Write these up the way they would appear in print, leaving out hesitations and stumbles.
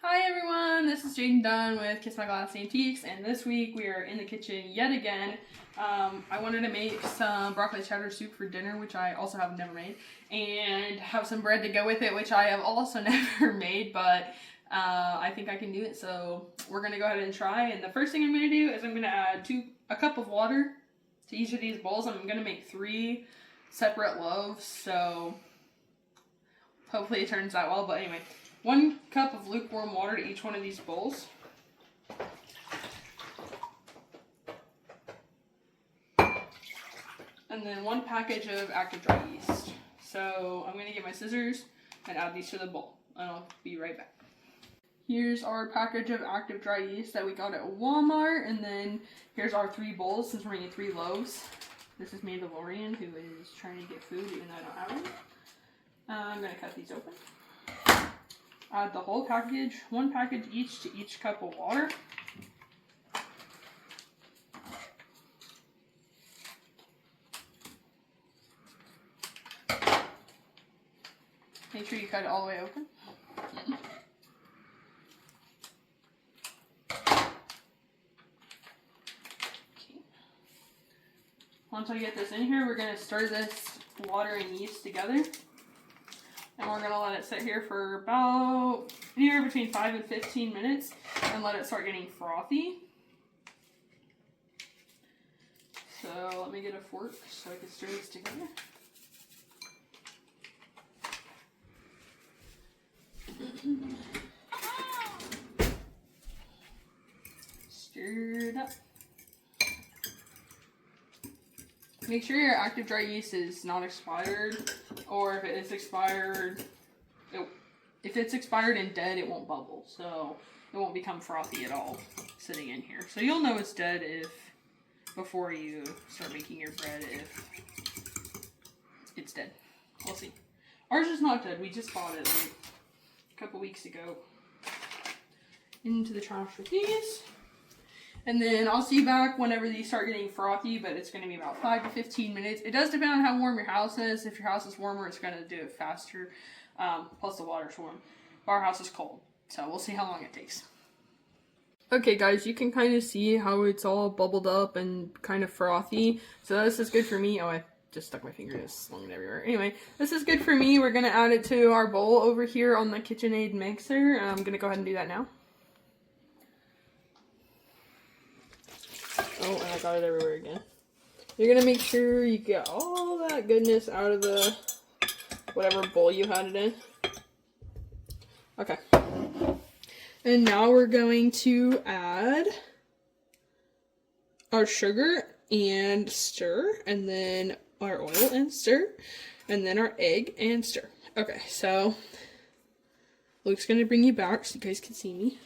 Hi everyone, this is Jaden Dunn with Kiss My Glass Antiques, and this week we are in the kitchen yet again. I wanted to make some broccoli cheddar soup for dinner, which I also have never made, and have some bread to go with it, which I have also never made, but I think I can do it, so we're going to go ahead and try. And the first thing I'm going to do is I'm going to add a cup of water to each of these bowls. I'm going to make 3 separate loaves, so hopefully it turns out well, but anyway. 1 cup of lukewarm water to each one of these bowls. And then 1 package of active dry yeast. So I'm going to get my scissors and add these to the bowl. And I'll be right back. Here's our package of active dry yeast that we got at Walmart. And then here's our 3 bowls since we're making 3 loaves. This is Mandalorian, who is trying to get food even though I don't have any. I'm going to cut these open. Add the whole package, 1 package each to each cup of water. Make sure you cut it all the way open. Okay. Once I get this in here, we're going to stir this water and yeast together. And we're going to let it sit here for about anywhere between 5 and 15 minutes and let it start getting frothy. So let me get a fork so I can stir this together. Stir it up. Make sure your active dry yeast is not expired, or if it is expired, if it's expired and dead, it won't bubble, so it won't become frothy at all sitting in here. So you'll know it's dead before you start making your bread, if it's dead. We'll see. Ours is not dead. We just bought it like a couple weeks ago. Into the trash with these. And then I'll see you back whenever these start getting frothy, but it's going to be about 5 to 15 minutes. It does depend on how warm your house is. If your house is warmer, it's going to do it faster. Plus the water's warm. Our house is cold, so we'll see how long it takes. Okay guys, you can kind of see how it's all bubbled up and kind of frothy. So this is good for me. Oh, I just stuck my finger and it's slung it everywhere. Anyway, this is good for me. We're going to add it to our bowl over here on the KitchenAid mixer. I'm going to go ahead and do that now. Oh, and I got it everywhere again. You're going to make sure you get all that goodness out of the whatever bowl you had it in. Okay. And now we're going to add our sugar and stir, and then our oil and stir, and then our egg and stir. Okay, so Luke's going to bring you back so you guys can see me.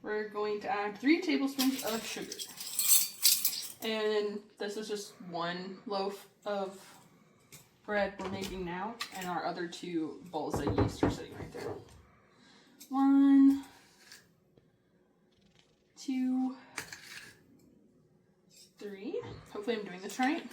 We're going to add 3 tablespoons of sugar. And this is just 1 loaf of bread we're making now, and our other 2 bowls of yeast are sitting right there. 1, 2, 3. Hopefully I'm doing this right.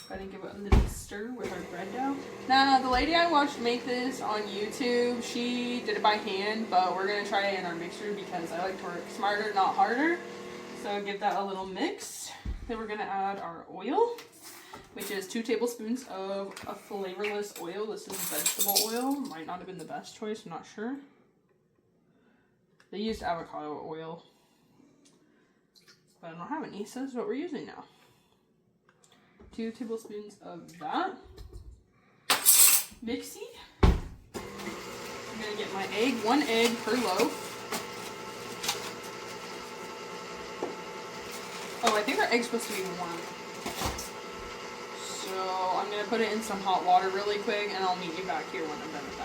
I didn't give it a little stir with our bread dough. Now, the lady I watched make this on YouTube, she did it by hand, but we're going to try it in our mixer because I like to work smarter, not harder. So give that a little mix. Then we're going to add our oil, which is 2 tablespoons of a flavorless oil. This is vegetable oil. Might not have been the best choice, I'm not sure. They used avocado oil, but I don't have any, so this is what we're using now. 2 tablespoons of that. Mixy. I'm going to get my egg, 1 egg per loaf. Oh, I think our egg's supposed to be warm. So I'm going to put it in some hot water really quick, and I'll meet you back here when I'm done with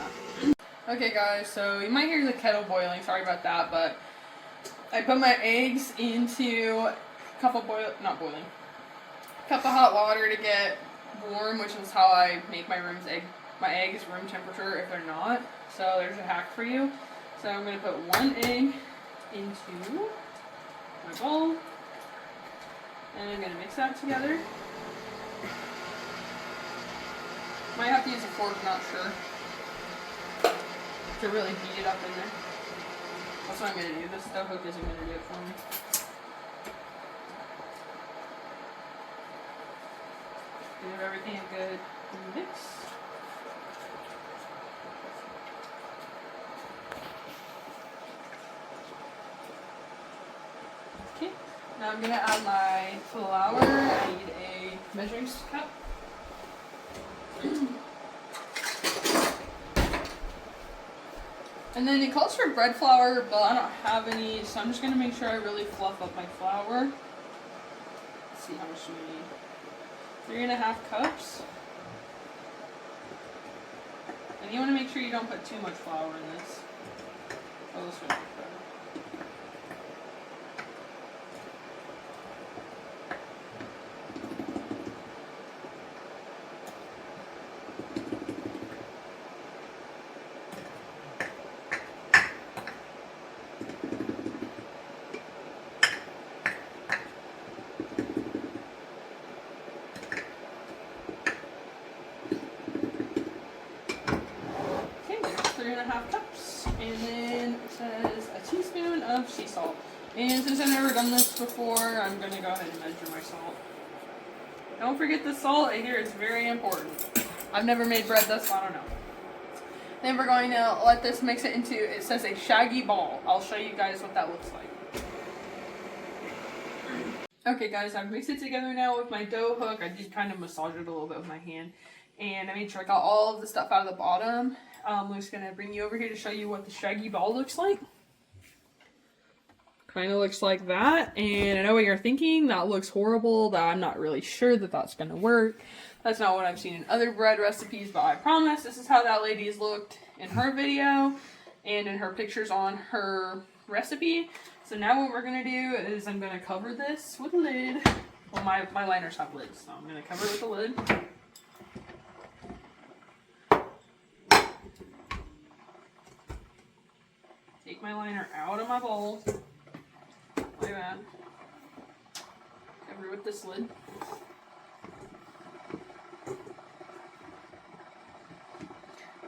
that. Okay guys, so you might hear the kettle boiling, sorry about that, but I put my eggs into a cup of cup of hot water to get warm, which is how I make my eggs room temperature if they're not. So there's a hack for you. So I'm going to put 1 egg into my bowl, and I'm going to mix that together. Might have to use a fork, not sure. to really beat it up in there. That's what I'm going to do. This dough hook isn't going to do it for me. Give everything a good mix. Okay, now I'm going to add my flour. I need a measuring cup. And then it calls for bread flour, but I don't have any, so I'm just going to make sure I really fluff up my flour. Let's see how much we need. 3.5 cups. And you want to make sure you don't put too much flour in this. Oh, this one. Okay, there's 3.5 cups. And then it says a teaspoon of sea salt. And since I've never done this before, I'm going to go ahead and measure my salt. Don't forget the salt. I hear it's very important. I've never made bread thus, so I don't know. Then we're going to let this mix it into, it says a shaggy ball. I'll show you guys what that looks like. Okay guys, I've mixed it together now with my dough hook. I did kind of massage it a little bit with my hand. And I made sure I got all of the stuff out of the bottom. I'm just going to bring you over here to show you what the shaggy ball looks like. Kind of looks like that. And I know what you're thinking. That looks horrible. That I'm not really sure that that's going to work. That's not what I've seen in other bread recipes, but I promise this is how that lady's looked in her video and in her pictures on her recipe. So now what we're going to do is I'm going to cover this with a lid. Well, my liners have lids, so I'm going to cover it with a lid. Take my liner out of my bowl. Like that. Cover it with this lid.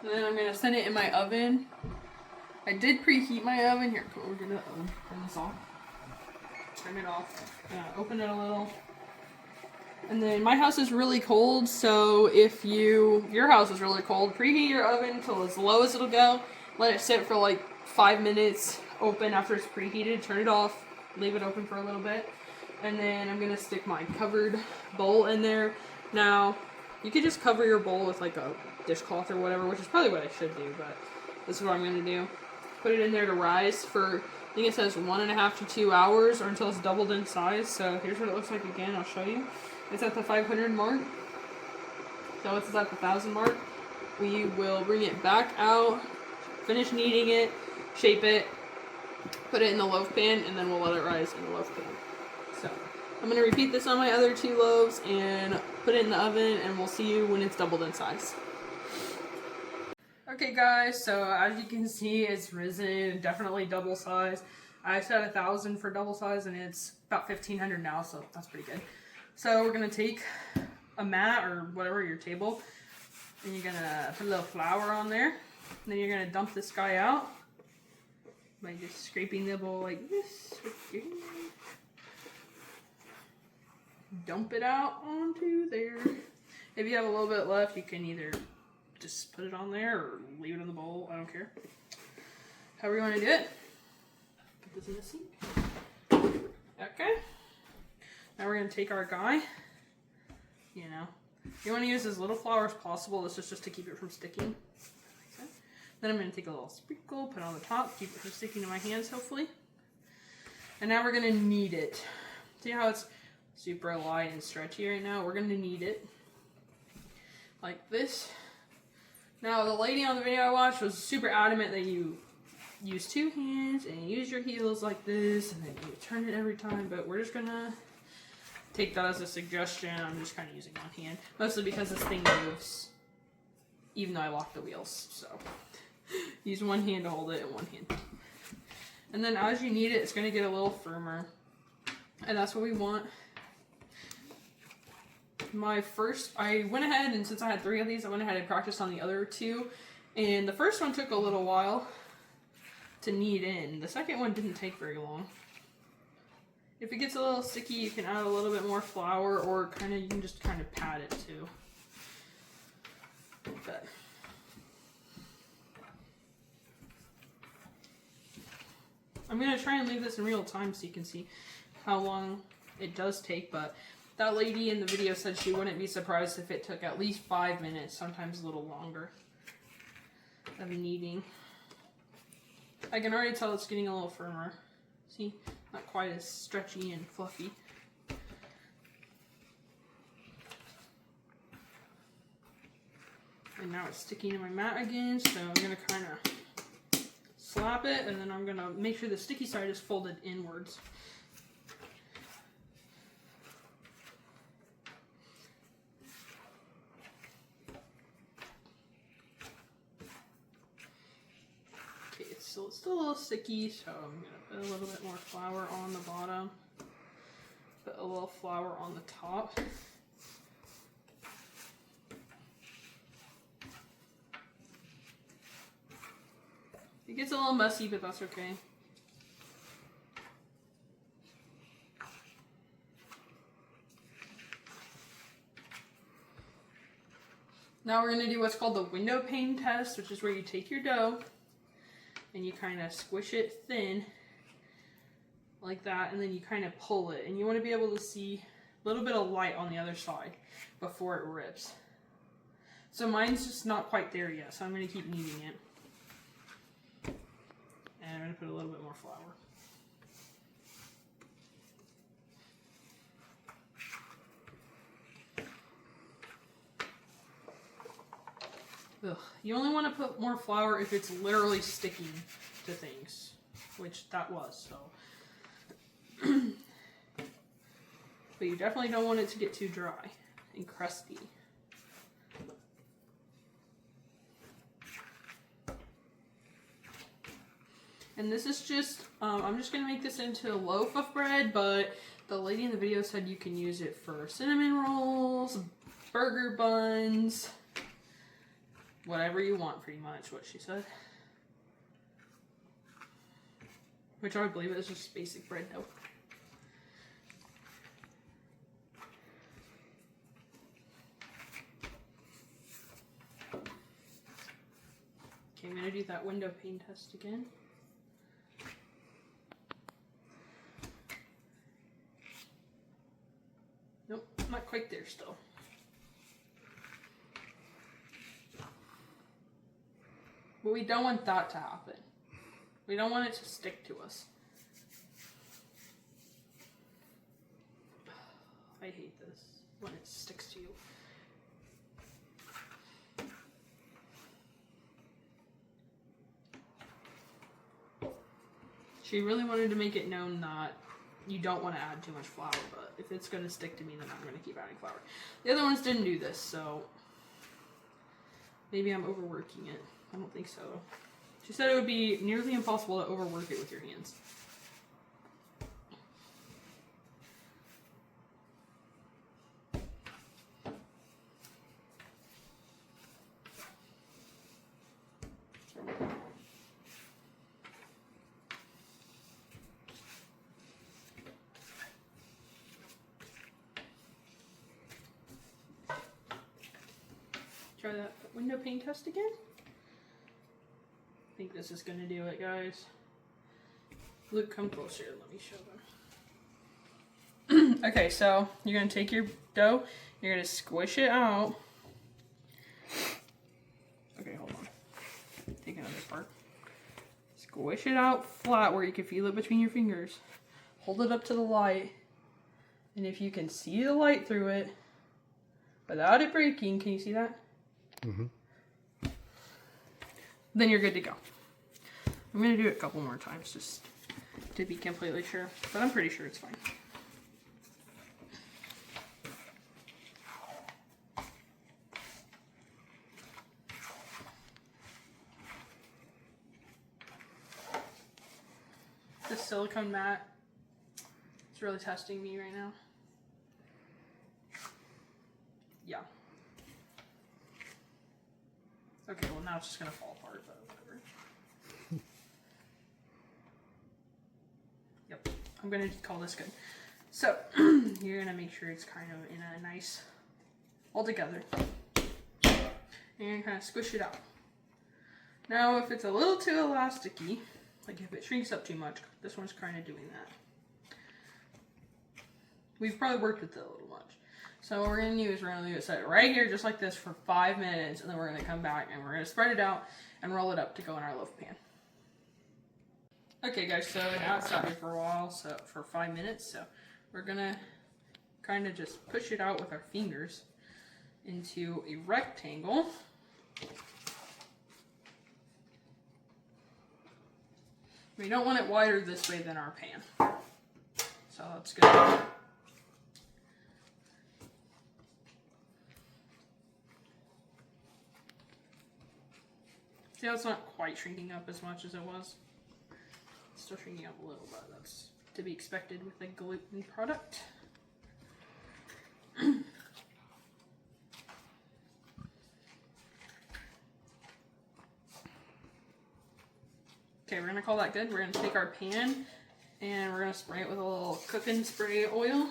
And then I'm going to send it in my oven. I did preheat my oven. Here, come over to the oven. Turn this off. Turn it off. Open it a little. And then my house is really cold, so if your house is really cold, preheat your oven until as low as it'll go. Let it sit for like 5 minutes. Open after it's preheated. Turn it off. Leave it open for a little bit. And then I'm going to stick my covered bowl in there. Now, you could just cover your bowl with like a dishcloth or whatever, which is probably what I should do, but this is what I'm going to do. Put it in there to rise for, I think it says 1.5 to 2 hours or until it's doubled in size. So here's what it looks like again. I'll show you. It's at the 500 mark. So it's at the 1,000 mark. We will bring it back out, finish kneading it, shape it, put it in the loaf pan, and then we'll let it rise in the loaf pan. So I'm going to repeat this on my other 2 loaves and put it in the oven, and we'll see you when it's doubled in size. Okay guys, so as you can see, it's risen, definitely double size. I said 1,000 for double size, and it's about 1,500 now, so that's pretty good. So we're going to take a mat or whatever, your table, and you're going to put a little flour on there. And then you're going to dump this guy out by just scraping the bowl like this. Dump it out onto there. If you have a little bit left, you can either just put it on there or leave it in the bowl. I don't care. However you want to do it. Put this in the sink. Okay. Now we're going to take our guy. You know, you want to use as little flour as possible. This is just to keep it from sticking. Then I'm going to take a little sprinkle, put it on the top, keep it from sticking to my hands, hopefully. And now we're going to knead it. See how it's super light and stretchy right now? We're going to knead it like this. Now, the lady on the video I watched was super adamant that you use 2 hands and use your heels like this, and then you turn it every time, but we're just going to take that as a suggestion. I'm just kind of using 1 hand, mostly because this thing moves, even though I lock the wheels, so use 1 hand to hold it and 1 hand. And then as you knead it, it's going to get a little firmer, and that's what we want. I went ahead, and since I had 3 of these, I went ahead and practiced on the other 2, And the first one took a little while to knead in. The second one didn't take very long. If it gets a little sticky, you can add a little bit more flour, or you can just kind of pat it too. But I'm gonna try and leave this in real time so you can see how long it does take, but that lady in the video said she wouldn't be surprised if it took at least 5 minutes, sometimes a little longer, of kneading. I can already tell it's getting a little firmer. See? Not quite as stretchy and fluffy. And now it's sticking to my mat again, so I'm going to kind of slap it, and then I'm going to make sure the sticky side is folded inwards. Okay, it's still a little sticky, so I'm going to put a little bit more flour on the bottom, put a little flour on the top. It gets a little messy, but that's okay. Now we're going to do what's called the window pane test, which is where you take your dough and you kind of squish it thin like that, and then you kind of pull it. And you want to be able to see a little bit of light on the other side before it rips. So mine's just not quite there yet, so I'm going to keep kneading it. And I'm going to put a little bit more flour. Ugh. You only want to put more flour if it's literally sticking to things, which that was, so. But you definitely don't want it to get too dry and crusty. And this is just, I'm just going to make this into a loaf of bread, but the lady in the video said you can use it for cinnamon rolls, burger buns, whatever you want, pretty much, what she said. Which I would believe is just basic bread dough. Okay, I'm going to do that window pane test again. Nope, not quite there still. But we don't want that to happen. We don't want it to stick to us. I hate this when it sticks to you. She really wanted to make it known that you don't want to add too much flour, but if it's going to stick to me, then I'm going to keep adding flour. The other ones didn't do this, so maybe I'm overworking it. I don't think so. She said it would be nearly impossible to overwork it with your hands. Try that window pane test again. I think this is going to do it, guys. Luke, come closer. Let me show them. Okay, so you're going to take your dough. You're going to squish it out. Okay, hold on. Take another part. Squish it out flat where you can feel it between your fingers. Hold it up to the light. And if you can see the light through it without it breaking, can you see that? Mm-hmm. Then you're good to go. I'm going to do it a couple more times just to be completely sure, but I'm pretty sure it's fine. The silicone mat is really testing me right now. Yeah. Okay, well now it's just gonna fall apart, but whatever. Yep, I'm gonna call this good. So you're gonna make sure it's kind of in a nice all together. And you're gonna kind of squish it out. Now, if it's a little too elasticy, like if it shrinks up too much, this one's kind of doing that. We've probably worked with it a little much. So what we're going to do is we're going to leave it set right here just like this for 5 minutes, and then we're going to come back and we're going to spread it out and roll it up to go in our loaf pan. Okay guys, so now it's sat here for a while, so for 5 minutes, so we're going to kind of just push it out with our fingers into a rectangle. We don't want it wider this way than our pan. So that's good. See how it's not quite shrinking up as much as it was? It's still shrinking up a little, but that's to be expected with a gluten product. Okay, we're gonna call that good. We're gonna take our pan and we're gonna spray it with a little cooking spray oil.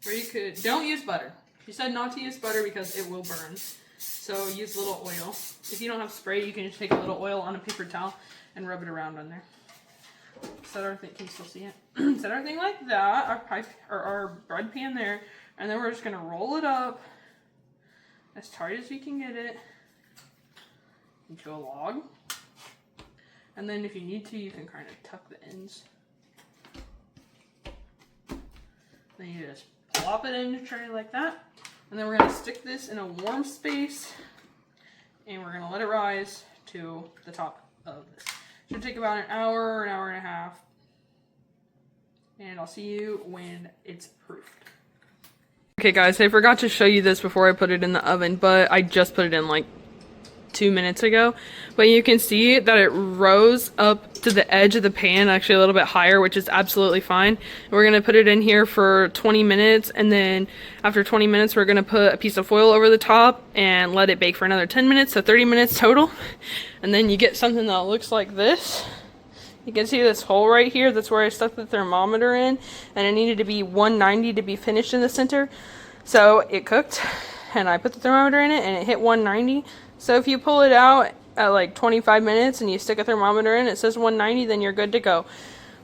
Or you could, don't use butter. She said not to use butter because it will burn. So use a little oil. If you don't have spray, you can just take a little oil on a paper towel and rub it around on there. Set our thing, can you still see it? Set our thing like that, our pipe or our bread pan there, and then we're just gonna roll it up as tight as we can get it into a log. And then if you need to, you can kind of tuck the ends. Then you just plop it in the tray like that. And then we're going to stick this in a warm space. And we're going to let it rise to the top of this. Should take about an hour and a half. And I'll see you when it's proofed. Okay guys, I forgot to show you this before I put it in the oven, but I just put it in like 2 minutes ago, but you can see that it rose up to the edge of the pan, actually a little bit higher, which is absolutely fine. We're going to put it in here for 20 minutes, and then after 20 minutes we're going to put a piece of foil over the top and let it bake for another 10 minutes, so 30 minutes total. And then you get something that looks like this. You can see this hole right here, that's where I stuck the thermometer in, and it needed to be 190 to be finished in the center. So it cooked, and I put the thermometer in it, and it hit 190. So if you pull it out at like 25 minutes and you stick a thermometer in, it says 190, then you're good to go.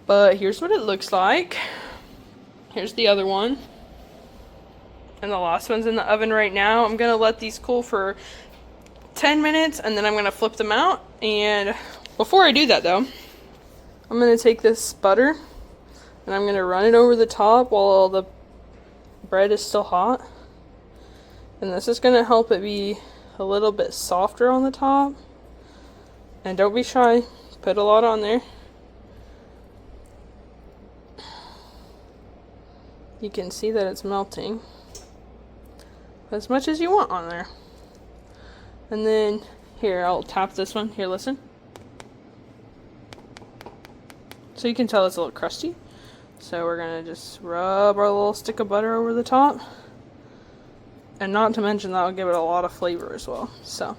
But here's what it looks like. Here's the other one. And the last one's in the oven right now. I'm going to let these cool for 10 minutes and then I'm going to flip them out. And before I do that though, I'm going to take this butter and I'm going to run it over the top while the bread is still hot. And this is going to help it be a little bit softer on the top. And don't be shy, put a lot on there. You can see that it's melting. As much as you want on there. And then here, I'll tap this one. Here, listen. So you can tell it's a little crusty. So we're gonna just rub our little stick of butter over the top. And not to mention that'll give it a lot of flavor as well. So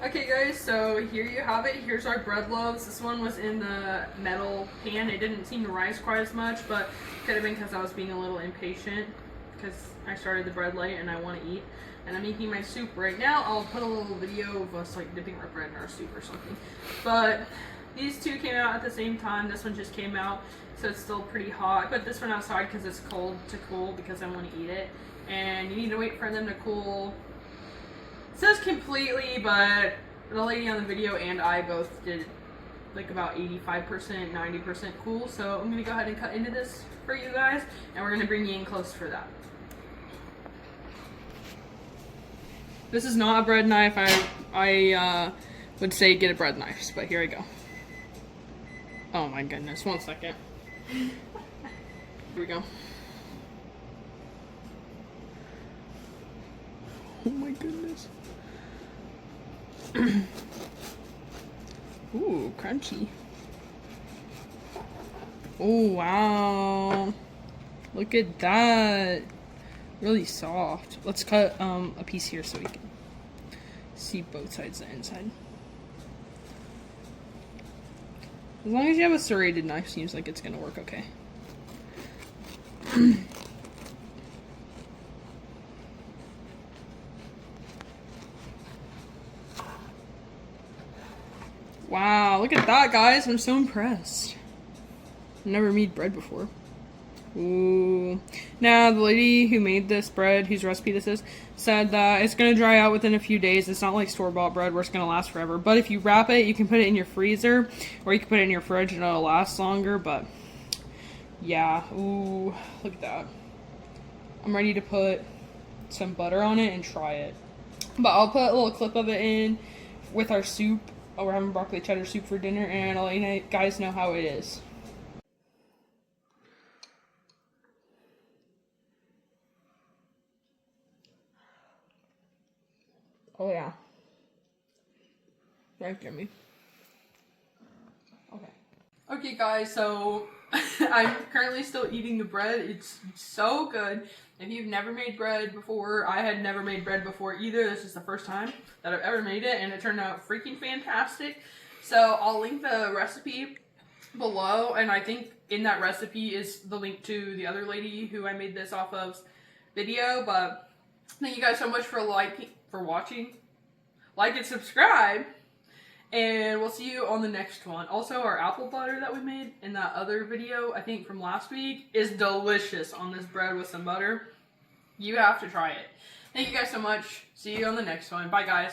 okay guys, so here you have it. Here's our bread loaves. This one was in the metal pan. It didn't seem to rise quite as much, but it could have been because I was being a little impatient because I started the bread late and I want to eat. And I'm making my soup right now. I'll put a little video of us like dipping our bread in our soup or something. But these two came out at the same time. This one just came out, so it's still pretty hot. I put this one outside because it's cold to cool because I want to eat it. And you need to wait for them to cool. It says completely, but the lady on the video and I both did like about 85%, 90% cool. So I'm gonna go ahead and cut into this for you guys, and we're gonna bring you in close for that. This is not a bread knife. I would say get a bread knife, but here I go. Oh my goodness, 1 second. Here we go. Oh my goodness. Ooh, crunchy. Oh wow. Look at that. Really soft. Let's cut a piece here so we can See both sides of the inside. As long as you have a serrated knife, seems like it's gonna work okay. Wow, look at that, guys. I'm so impressed. I've never made bread before. Ooh. Now, the lady who made this bread, whose recipe this is, said that it's going to dry out within a few days. It's not like store-bought bread where it's going to last forever. But if you wrap it, you can put it in your freezer, or you can put it in your fridge and it'll last longer. But, yeah. Ooh, look at that. I'm ready to put some butter on it and try it. But I'll put a little clip of it in with our soup. Oh, we're having broccoli cheddar soup for dinner, and I'll let you guys know how it is. Oh yeah. Right, Jimmy. Okay. Okay, guys, so I'm currently still eating the bread. It's so good. If you've never made bread before, I had never made bread before either. This is the first time that I've ever made it, and it turned out freaking fantastic. So I'll link the recipe below, and I think in that recipe is the link to the other lady who I made this off of video. But thank you guys so much for watching. Like and subscribe, and we'll see you on the next one. Also, our apple butter that we made in that other video, I think from last week, is delicious on this bread with some butter. You have to try it. Thank you guys so much. See you on the next one. Bye, guys.